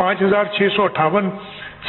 5,658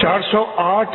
408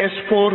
S4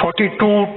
42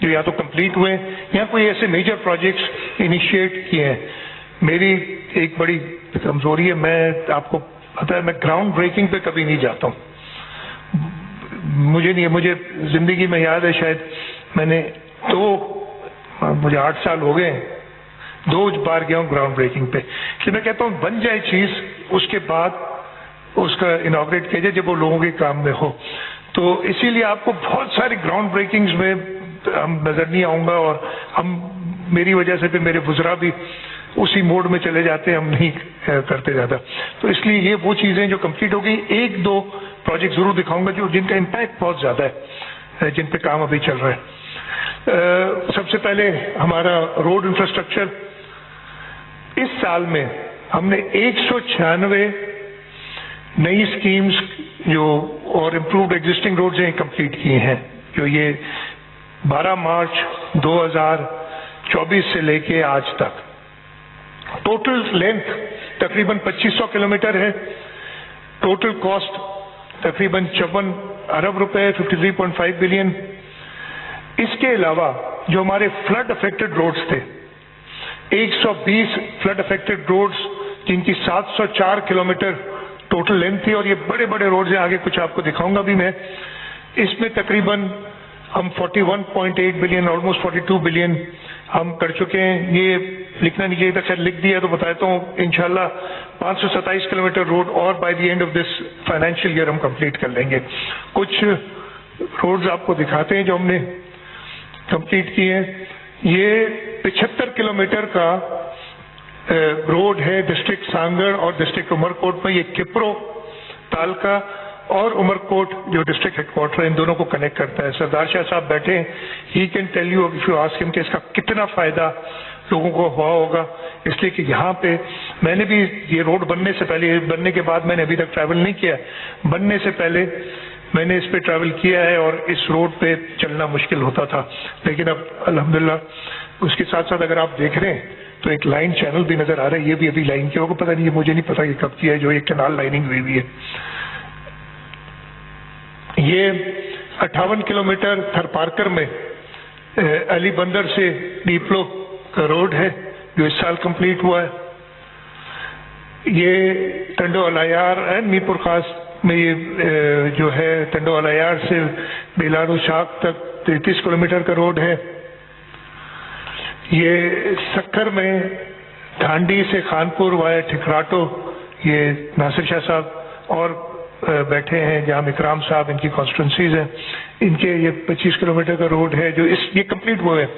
جو یا تو کمپلیٹ ہوئے یا کوئی ایسے میجر پروجیکٹس انیشیٹ کیے ہیں. میری ایک بڑی کمزوری ہے, میں آپ کو پتا ہے میں گراؤنڈ بریکنگ پہ کبھی نہیں جاتا ہوں. مجھے زندگی میں یاد ہے شاید میں نے مجھے 8 سال ہو گئے 2 بار گیا ہوں گراؤنڈ بریکنگ پہ. کہ میں کہتا ہوں بن جائے چیز اس کے بعد اس کا انوگریٹ کیا جائے جب وہ لوگوں کے کام میں ہو. تو اسی لیے آپ کو بہت ساری گراؤنڈ بریکنگز میں ہم نظر نہیں آؤں گا, اور میری وجہ سے پھر میرے وزراء بھی اسی موڈ میں چلے جاتے ہیں, ہم نہیں کرتے زیادہ. تو اس لیے یہ وہ چیزیں جو کمپلیٹ ہو گئی, 1-2 پروجیکٹ ضرور دکھاؤں گا جن کا امپیکٹ بہت زیادہ ہے, جن پہ کام ابھی چل رہا ہے. سب سے پہلے ہمارا روڈ انفراسٹرکچر, اس سال میں ہم نے 196 نئی اسکیمز جو اور امپرووڈ ایگزسٹنگ روڈز ہیں کمپلیٹ کی ہیں, جو یہ 12 مارچ 2024 سے لے کے آج تک. ٹوٹل لینتھ تقریباً 2500 کلومیٹر ہے. ٹوٹل کاسٹ تقریباً 54 ارب روپے 53.5 بلین. اس کے علاوہ جو ہمارے فلڈ افیکٹڈ روڈز تھے 120 فلڈ افیکٹڈ روڈز جن کی 704 کلومیٹر ٹوٹل لینتھ تھی, اور یہ بڑے بڑے روڈز ہیں, آگے کچھ آپ کو دکھاؤں گا بھی میں. اس میں تقریباً ہم 41.8 بلین آلموسٹ 42 بلین ہم کر چکے ہیں. یہ لکھنا نہیں چاہیے تھا, خیر لکھ دیا تو بتاتا ہوں. انشاءاللہ 527 کلومیٹر روڈ اور by the end of this financial year ہم کمپلیٹ کر لیں گے. کچھ روڈز آپ کو دکھاتے ہیں جو ہم نے کمپلیٹ کیے ہیں. یہ 75 کلومیٹر کا روڈ ہے ڈسٹرکٹ سانگڑ اور ڈسٹرکٹ عمر کوٹ میں. یہ کپرو تالکا اور عمر کوٹ جو ڈسٹرکٹ ہیڈ کوارٹر ہے, ان دونوں کو کنیکٹ کرتا ہے. سردار شاہ صاحب بیٹھے ہیں, he can tell you if you ask ہم کہ اس کا کتنا فائدہ لوگوں کو ہوا ہوگا. اس لیے کہ یہاں پہ میں نے بھی یہ روڈ بننے سے پہلے, بننے کے بعد میں نے ابھی تک ٹریول نہیں کیا, بننے سے پہلے میں نے اس پہ ٹریول کیا ہے اور اس روڈ پہ چلنا مشکل ہوتا تھا. لیکن اب الحمدللہ اس کے ساتھ ساتھ اگر آپ دیکھ رہے ہیں تو ایک لائن چینل بھی نظر آ رہا ہے. یہ بھی ابھی لائن کیا ہوگا پتہ نہیں, مجھے نہیں پتا یہ کب کیا ہے, جو ایک کنال لائننگ ہوئی ہوئی ہے. یہ 58 کلومیٹر تھر پارکر میں علی بندر سے ڈیپلو کا روڈ ہے جو اس سال کمپلیٹ ہوا ہے. یہ ٹنڈو الیار اینڈ میرپور خاص میں یہ جو ہے ٹنڈو الیار سے بیلارو شاخ تک 33 کلومیٹر کا روڈ ہے. یہ سکھر میں ڈھانڈی سے خانپور وایا ٹھکراٹو, یہ ناصر شاہ صاحب اور بیٹھے ہیں جہاں اکرام صاحب ان کی کانسٹیٹوئنسیز ہیں, ان کے یہ 25 کلومیٹر کا روڈ ہے جو یہ کمپلیٹ ہوئے ہیں.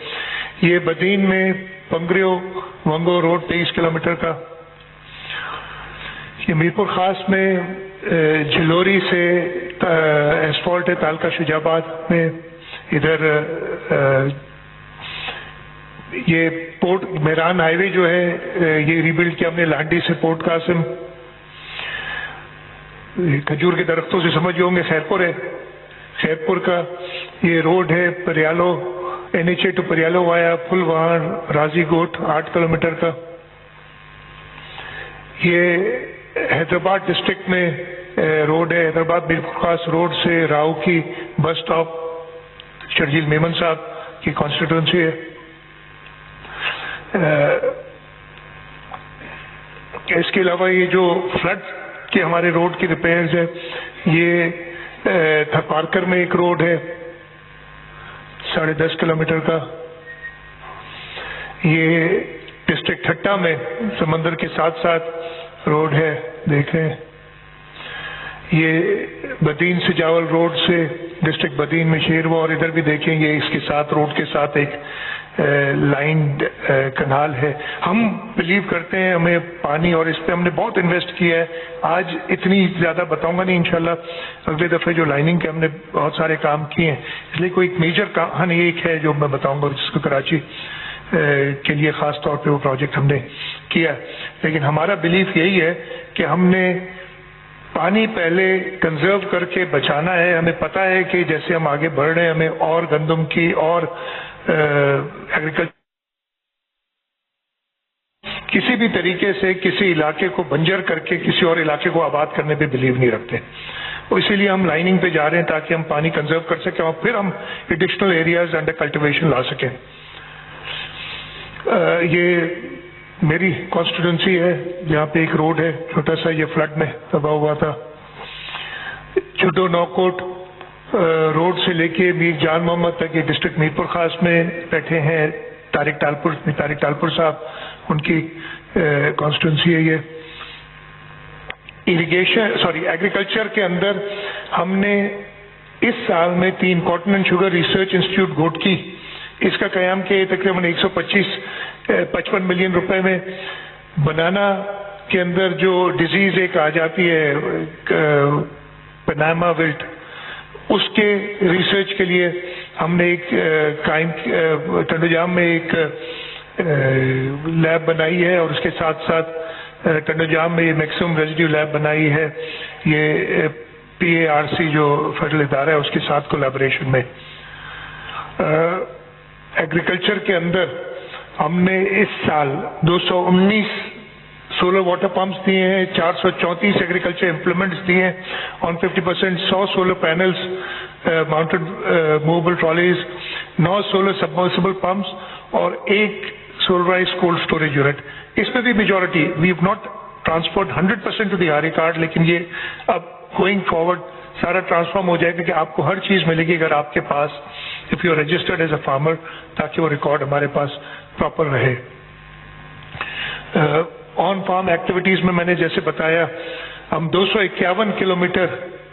یہ بدین میں پنگریو ونگو روڈ 23 کلومیٹر کا. یہ میرپور خاص میں جھلوری سے ایسفالٹ ہے تالکا شجاباد میں. ادھر یہ پورٹ میران ہائی وے جو ہے یہ ریبلڈ کیا ہم نے لانڈی سے پورٹ قاسم. کھجور کے درختوں سے سمجھ ہوں گے خیرپور ہے, خیرپور کا یہ روڈ ہے پریالو NH ٹو پریالو وایا پھلوان راضی گوٹ 8 کلومیٹر کا. یہ حیدرآباد ڈسٹرکٹ میں روڈ ہے, حیدرآباد میرپور خاص روڈ سے راؤ کی بس اسٹاپ شرجیل میمن صاحب کی کانسٹیٹوئنسی ہے. اس کے علاوہ یہ جو فلڈ کے ہمارے روڈ کی ریپیئرز ہے, یہ تھر پارکر میں ایک روڈ ہے 10.5 کلومیٹر کا. یہ ڈسٹرکٹ ٹھٹا میں سمندر کے ساتھ ساتھ روڈ ہے, دیکھ رہے ہیں. یہ بدین سے جاول روڈ سے ڈسٹرکٹ بدین میں شیروا, اور ادھر بھی دیکھیں یہ اس کے ساتھ روڈ کے ساتھ ایک لائن کنال ہے. ہم بلیو کرتے ہیں ہمیں پانی, اور اس پہ ہم نے بہت انویسٹ کیا ہے. آج اتنی زیادہ بتاؤں گا نہیں, انشاءاللہ اگلے دفعے جو لائننگ کے ہم نے بہت سارے کام کیے ہیں, اس لیے کوئی ایک میجر کام ایک ہے جو میں بتاؤں گا جس کو کراچی کے لیے خاص طور پہ وہ پروجیکٹ ہم نے کیا. لیکن ہمارا بلیف یہی ہے کہ ہم نے پانی پہلے کنزرو کر کے بچانا ہے. ہمیں پتہ ہے کہ جیسے ہم آگے بڑھ رہے ہیں ہمیں اور گندم کی اور ایگریکلچر کسی بھی طریقے سے کسی علاقے کو بنجر کر کے کسی اور علاقے کو آباد کرنے پہ بلیو نہیں رکھتے. اسی لیے ہم لائننگ پہ جا رہے ہیں تاکہ ہم پانی کنزرو کر سکیں اور پھر ہم ایڈیشنل ایریاز انڈر کلٹیویشن لا سکیں. یہ میری کانسٹیٹوئنسی ہے جہاں پہ ایک روڈ ہے چھوٹا سا, یہ فلڈ میں تباہ ہوا تھا. چڈو نوکوٹ روڈ سے لے کے میر جان محمد تک یہ ڈسٹرکٹ میر پور خاص میں بیٹھے ہیں. طارق ٹالپور صاحب, ان کی کانسٹیٹوئنسی ہے یہ. ایگریکلچر کے اندر ہم نے اس سال میں 3 cotton and sugar research institute Ghotki, اس کا قیام کیا تقریباً 155 ملین روپے میں. بنانا کے اندر جو ڈیزیز ایک آ جاتی ہے پناما ولٹ, اس کے ریسرچ کے لیے ہم نے ایک ٹنڈوجام میں ایک لیب بنائی ہے, اور اس کے ساتھ ساتھ ٹنڈوجام میں یہ میکسیمم ریزیڈیو لیب بنائی ہے, یہ PARC جو فیڈرل ادارہ ہے اس کے ساتھ کولیبوریشن میں. ایگریکلچر کے اندر ہم نے اس سال 219 سولر واٹر پمپس دیے ہیں, 434 ایگریکلچر امپلیمنٹس دیے ہیں on 50%, 100 solar panels mounted movable trolleys, 9 solar submersible pumps اور 1 سولرائز کولڈ اسٹوریج یونٹ. اس میں بھی majority we have not transferred 100% to the R card, لیکن یہ اب گوئنگ فارورڈ سارا ٹرانسفارم ہو جائے گا کہ آپ کو ہر چیز ملے گی اگر آپ کے پاس if you are registered as a farmer, تاکہ وہ ریکارڈ ہمارے پاس پراپر رہے. آن فارم ایکٹیویٹیز میں نے جیسے بتایا ہم 251 کلومیٹر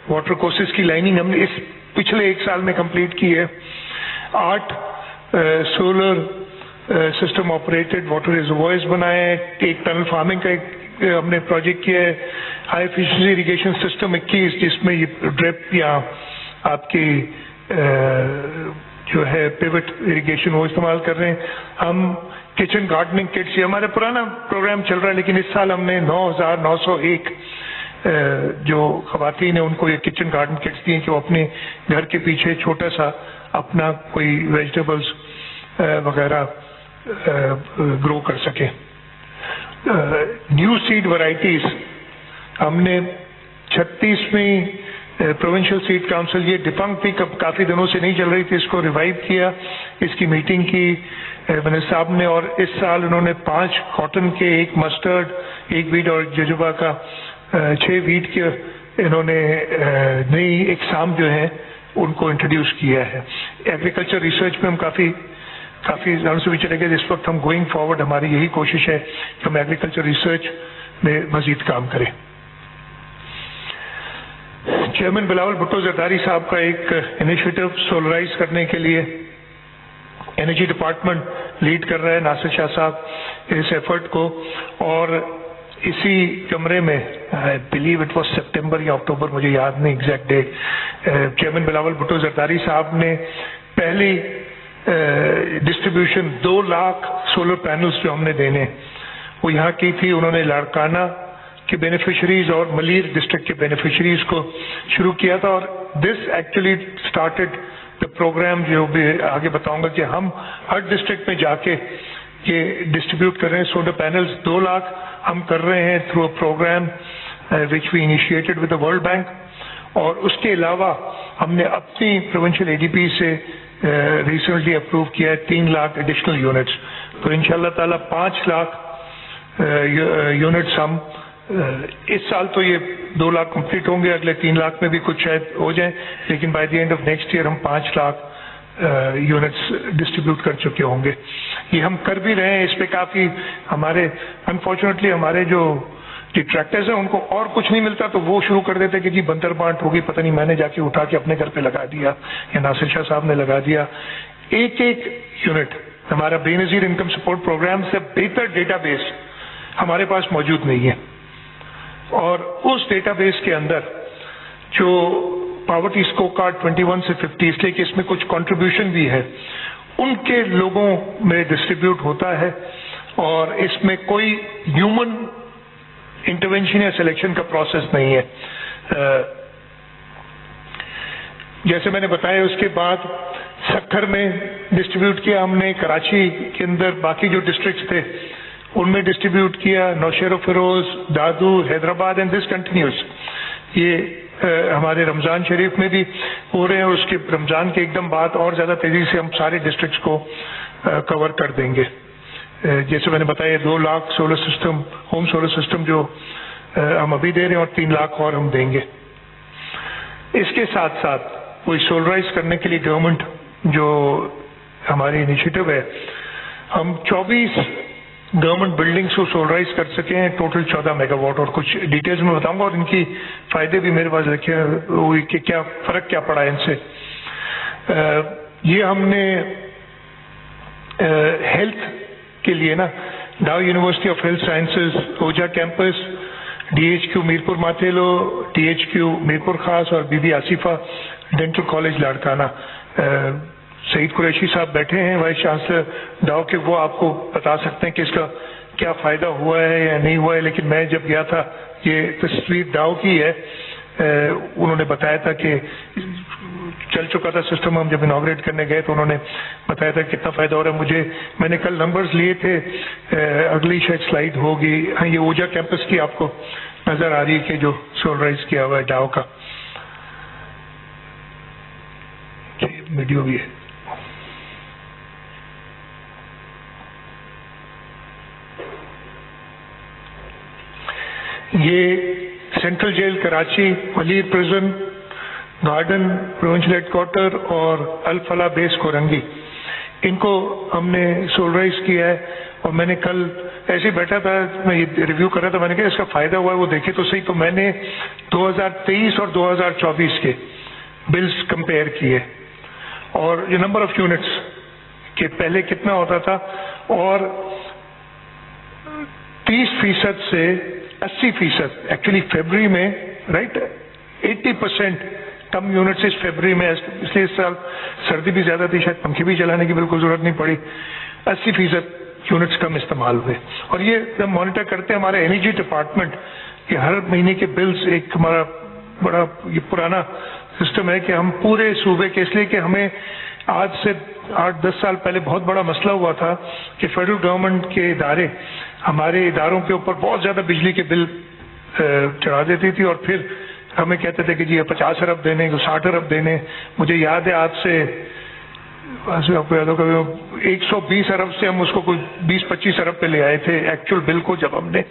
واٹر کورسز کی لائننگ ہم نے اس پچھلے 1 سال میں کمپلیٹ کی ہے. 8 solar system operated water reservoirs بنائے ہیں. 1 ٹنل فارمنگ کا ہم نے پروجیکٹ کیا ہے. ہائی ایفیشنسی اریگیشن سسٹم 21 جس میں یہ ڈرپ یا آپ کی جو ہے پیوٹ اریگیشن وہ استعمال کر رہے ہیں. ہم کچن گارڈننگ کٹس, یہ ہمارا پرانا پروگرام چل رہا ہے, لیکن اس سال ہم نے 9,901 جو خواتین ہیں ان کو یہ کچن گارڈن کٹس دی ہیں کہ وہ اپنے گھر کے پیچھے چھوٹا سا اپنا کوئی ویجیٹیبلز وغیرہ گرو کر سکیں. نیو سیڈ ورائٹیز ہم نے 36ویں پروونشل سیڈ کاؤنسل, یہ ڈیفنکٹ بھی کافی دنوں سے نہیں چل رہی تھی, اس کو ریوائیو کیا, اس کی میٹنگ کی منسٹر صاحب نے, اور اس سال انہوں نے 5 کاٹن کے, 1 مسٹرڈ, 1 ویٹ اور ججوبا کا 6 ویٹ کے انہوں نے نئی اقسام جو ہیں ان کو انٹروڈیوس کیا ہے. ایگریکلچر ریسرچ میں ہم کافی زیادہ سے بھی چلے گئے. اس وقت ہم گوئنگ فارورڈ ہماری یہی کوشش ہے کہ ہم ایگریکلچر ریسرچ میں مزید کام کریں. چیئرمین بلاول بھٹو زرداری صاحب کا ایک انیشیٹو سولرائز کرنے کے لیے انرجی ڈپارٹمنٹ لیڈ کر رہا ہے, ناصر شاہ صاحب اس ایفرٹ کو, اور اسی کمرے میں I believe it was September یا اکتوبر, مجھے یاد نہیں exact date, chairman Bilawal Bhutto Zardari صاحب نے پہلی ڈسٹریبیوشن 2 لاکھ سولر پینلز جو ہم نے دینے وہ یہاں کی تھی. انہوں نے لاڑکانہ کے بینیفیشریز اور ملیر ڈسٹرکٹ کے بینیفیشریز کو شروع کیا تھا, اور this actually started the program جو بھی آگے بتاؤں گا کہ ہم ہر ڈسٹرکٹ میں جا کے یہ ڈسٹریبیوٹ کر رہے ہیں. سولر پینلز 2 لاکھ ہم کر رہے ہیں through a program which we initiated with the world bank, اور اس کے علاوہ ہم نے اپنی پروونشل ADP سے ریسنٹلی اپروو کیا ہے 3 لاکھ ایڈیشنل یونٹس. تو ان شاء اللہ تعالیٰ 5 لاکھ یونٹس ہم اس سال تو یہ 2 لاکھ کمپلیٹ ہوں گے, اگلے 3 لاکھ میں بھی کچھ شاید ہو جائیں, لیکن by the end of next year ہم 5 لاکھ یونٹس ڈسٹریبیوٹ کر چکے ہوں گے. یہ ہم کر بھی رہے ہیں. اس پہ کافی ہمارے انفارچونیٹلی ہمارے جو ڈٹریکٹرز ہیں ان کو اور کچھ نہیں ملتا تو وہ شروع کر دیتے کہ جی بندر بانٹ ہوگی, پتہ نہیں میں نے جا کے اٹھا کے اپنے گھر پہ لگا دیا یا ناصر شاہ صاحب نے لگا دیا. ایک یونٹ ہمارا بے نظیر انکم سپورٹ پروگرام سے بہتر ڈیٹا بیس ہمارے پاس موجود نہیں ہے, اور اس ڈیٹا بیس کے اندر جو پاورٹی اسکور کارڈ 21 سے 50, اس لیے کہ اس میں کچھ کنٹریبیوشن بھی ہے, ان کے لوگوں میں ڈسٹریبیوٹ ہوتا ہے, اور اس میں کوئی ہیومن انٹرونشن یا سلیکشن کا پروسیس نہیں ہے. جیسے میں نے بتایا اس کے بعد سکھر میں ڈسٹریبیوٹ کیا ہم نے, کراچی کے اندر باقی جو ڈسٹرکٹس تھے ان میں ڈسٹریبیوٹ کیا, نوشہر و فیروز, دادو, حیدرآباد, اینڈ دس کنٹینیوز. یہ ہمارے رمضان شریف میں بھی ہو رہے ہیں, اور اس کے رمضان کے ایک دم بعد اور زیادہ تیزی سے ہم سارے ڈسٹرکٹس کو کور کر دیں گے. جیسے میں نے بتایا 2 lakh solar system, home solar system جو ہم ابھی دے رہے ہیں, اور 3 لاکھ اور ہم دیں گے. اس کے ساتھ ساتھ کوئی سولرائز کرنے کے لیے گورنمنٹ جو ہماری انیشیٹو ہے, ہم 24 گورنمنٹ بلڈنگس کو سولرائز کر سکے ہیں, ٹوٹل 14 میگا واٹ. اور کچھ ڈیٹیلز میں بتاؤں گا, اور ان کی فائدے بھی میرے پاس رکھے ہوئے کہ کیا فرق کیا پڑا ہے ان سے. یہ ہم نے ہیلتھ کے لیے نا Dow university of health sciences Ojha campus, DHQ Mirpur Mathelo, THQ Mirpur Khas, اور Bibi Asifa dental college Larkana. Saeed Qureshi صاحب بیٹھے ہیں وائس چانسلر ڈاؤ کے, وہ آپ کو بتا سکتے ہیں کہ اس کا کیا فائدہ ہوا ہے یا نہیں ہوا ہے. لیکن میں جب گیا تھا, یہ تصویر ڈاؤ کی ہے, انہوں نے بتایا تھا کہ چل چکا تھا سسٹم, ہم جب انوگریٹ کرنے گئے تو انہوں نے بتایا تھا کتنا فائدہ ہو رہا ہے. میں نے کل نمبرز لیے تھے, اگلی شاید سلائیڈ ہوگی. ہاں, یہ اوجھا کیمپس کی آپ کو نظر آ رہی ہے کہ جو سولرائز کیا ہوا ہے ڈاؤ کا. ویڈیو بھی ہے. یہ سینٹرل جیل کراچی, ولیر prison, garden provincial headquarter, اور الفلاح بیس کورنگی, ان کو ہم نے سولرائز کیا ہے. اور میں نے کل ایسے بیٹھا تھا, میں یہ ریویو کر رہا تھا, میں نے کہا اس کا فائدہ ہوا ہے وہ دیکھے تو صحیح. تو میں نے 2023 اور 2024 کے بلز کمپیئر کیے, اور یہ نمبر آف یونٹس کہ پہلے کتنا ہوتا تھا, اور 30% سے 80%, ایکچولی فیبرری میں رائٹ 80% کم یونٹس اس فیبرری میں, اس لیے اس سال سردی بھی زیادہ تھی, شاید پنکھے بھی چلانے کی بالکل ضرورت نہیں پڑی. 80% یونٹس کم استعمال ہوئے. اور یہ جب مانیٹر کرتے ہیں ہمارے انرجی ڈپارٹمنٹ کہ ہر مہینے کے بلز, ایک ہمارا بڑا یہ پرانا سسٹم ہے کہ ہم پورے صوبے کے, اس لیے کہ ہمیں آج سے 8-10 سال پہلے بہت بڑا مسئلہ ہوا تھا کہ فیڈرل گورنمنٹ کے ادارے ہمارے اداروں کے اوپر بہت زیادہ بجلی کے بل چڑھا دیتی تھی, اور پھر ہمیں کہتے تھے کہ جی 50 ارب دینے, 60 ارب دینے. مجھے یاد ہے آج سے آپ کو یاد ہوگا 120 ارب سے ہم اس کو کوئی 20-25 ارب پہ لے آئے تھے ایکچوئل بل کو, جب ہم نے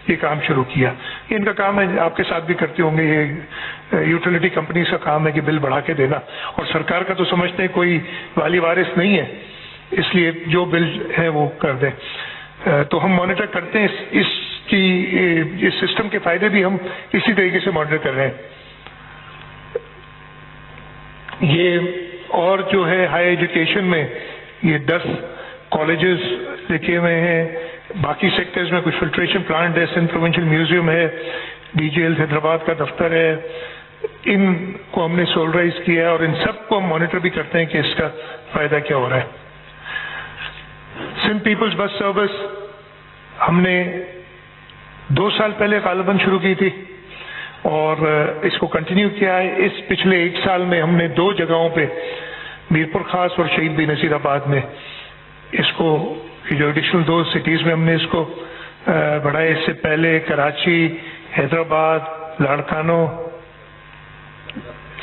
یہ کام شروع کیا. یہ ان کا کام ہے, آپ کے ساتھ بھی کرتے ہوں گے, یہ یوٹیلیٹی کمپنیز کا کام ہے کہ بل بڑھا کے دینا, اور سرکار کا تو سمجھتے ہیں کوئی والی وارث نہیں ہے, اس لیے جو بل ہے وہ کر دیں. تو ہم مانیٹر کرتے ہیں اس سسٹم کے فائدے بھی ہم اسی طریقے سے مانیٹر کر رہے ہیں. یہ اور جو ہے ہائی ایجوکیشن میں یہ 10 کالجز لکھے ہوئے ہیں, باقی سیکٹرز میں کچھ فلٹریشن پلانٹ ہے, سندھ پروونشل میوزیم ہے, DGL حیدرآباد کا دفتر ہے, ان کو ہم نے سولرائز کیا ہے, اور ان سب کو ہم مانیٹر بھی کرتے ہیں کہ اس کا فائدہ کیا ہو رہا ہے. سندھ پیپلز بس سروس ہم نے 2 سال پہلے غالباً شروع کی تھی, اور اس کو کنٹینیو کیا ہے. اس پچھلے 1 سال میں ہم نے 2 جگہوں پہ, میرپور خاص اور شہید بی نصیر آباد میں, اس کو جو ایڈیشنل 2 سٹیز میں ہم نے اس کو بڑھایا. اس سے پہلے کراچی, حیدرآباد, لاڑکانو,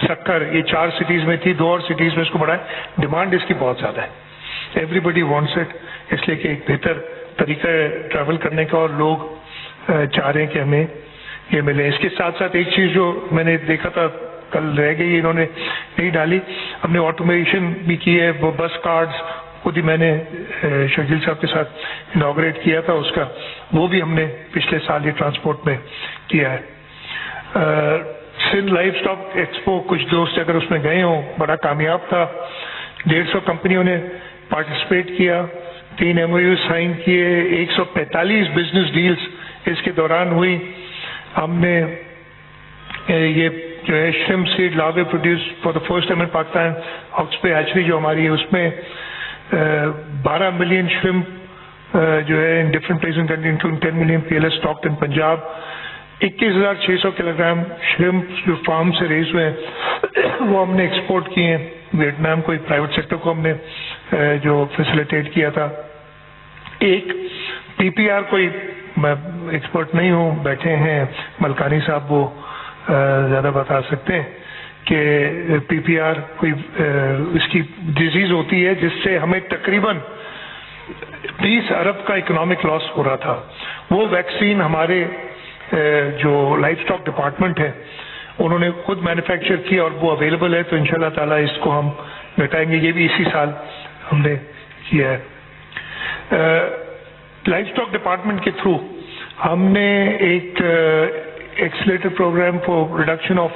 سکر, یہ 4 سٹیز میں تھی, 2 اور سٹیز میں اس کو بڑھایا. ڈیمانڈ اس کی بہت زیادہ ہے, ایوری بڈی وانٹس اٹ, اس لیے کہ ایک بہتر طریقہ ہے ٹریول کرنے کا, اور لوگ چاہ رہے ہیں کہ ہمیں یہ ملے. اس کے ساتھ ساتھ ایک چیز جو میں نے دیکھا تھا کل رہ گئی, انہوں نے نہیں ڈالی, ہم نے آٹومیشن بھی کی ہے. وہ بس کارڈز خود ہی میں نے شکیل صاحب کے ساتھ انوگریٹ کیا تھا اس کا, وہ بھی ہم نے پچھلے سال یہ ٹرانسپورٹ میں کیا ہے. سندھ لائف اسٹاک ایکسپو, کچھ دوست اگر اس میں گئے ہوں, بڑا کامیاب تھا. 150 کمپنیوں نے پارٹیسپیٹ کیا, 3 MOU سائن کیے, 145 بزنس ڈیلز اس کے دوران ہوئی. ہم نے یہ جو ہے shrimp seed larvae produce for the first time in Pakistan, آکسپے ہیچری جو ہماری ہے, اس میں 12 ملین شرم جو ہے in different place in country, including 10 million PLS stocked in Punjab. 21,600 kilo gram shrimp جو فارم سے ریز ہوئے ہیں وہ ہم نے ایکسپورٹ کیے ہیں ویٹنام کو. ایک پرائیویٹ سیکٹر کو ہم نے جو فیسیلیٹیٹ کیا تھا. ایک PPR کوئی میں ایکسپرٹ نہیں ہوں, بیٹھے ہیں ملکانی صاحب, وہ زیادہ بتا سکتے ہیں کہ PPR کوئی اس کی ڈیزیز ہوتی ہے جس سے ہمیں تقریباً 20 ارب کا اکنامک لاس ہو رہا تھا. وہ ویکسین ہمارے جو لائف اسٹاک ڈپارٹمنٹ ہے انہوں نے خود مینوفیکچر کیا اور وہ اویلیبل ہے, تو انشاءاللہ تعالیٰ اس کو ہم گھٹائیں گے. یہ بھی اسی سال ہم نے کیا ہے. لائف اسٹاک ڈپارٹمنٹ کے تھرو ہم نے ایک accelerator programme for reduction of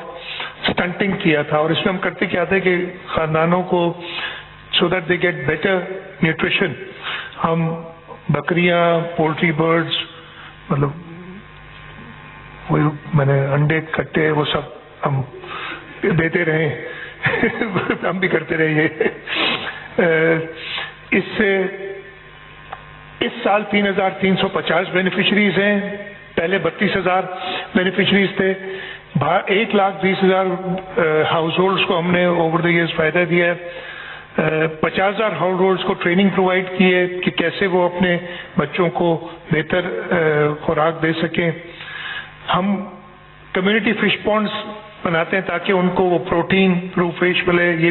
stunting کیا تھا, اور اس میں ہم کرتے کیا تھے کہ خاندانوں کو so that they get better nutrition, ہم بکریاں, پولٹری, برڈز, مطلب وہی میں نے انڈے کٹے وہ سب ہم دیتے رہے, ہم بھی کرتے رہے. اس سے اس سال 3,350 بینیفیشریز ہیں, پہلے 32,000 بینیفیشریز تھے. 1,20,000 ہاؤس ہولڈس کو ہم نے اوور دا ایئرز فائدہ دیا ہے. 50,000 ہاؤس ہولڈس کو ٹریننگ پرووائڈ کی ہے کہ کیسے وہ اپنے بچوں کو بہتر خوراک دے سکیں. ہم کمیونٹی فش پونڈس بناتے ہیں تاکہ ان کو وہ پروٹین فش ملے. یہ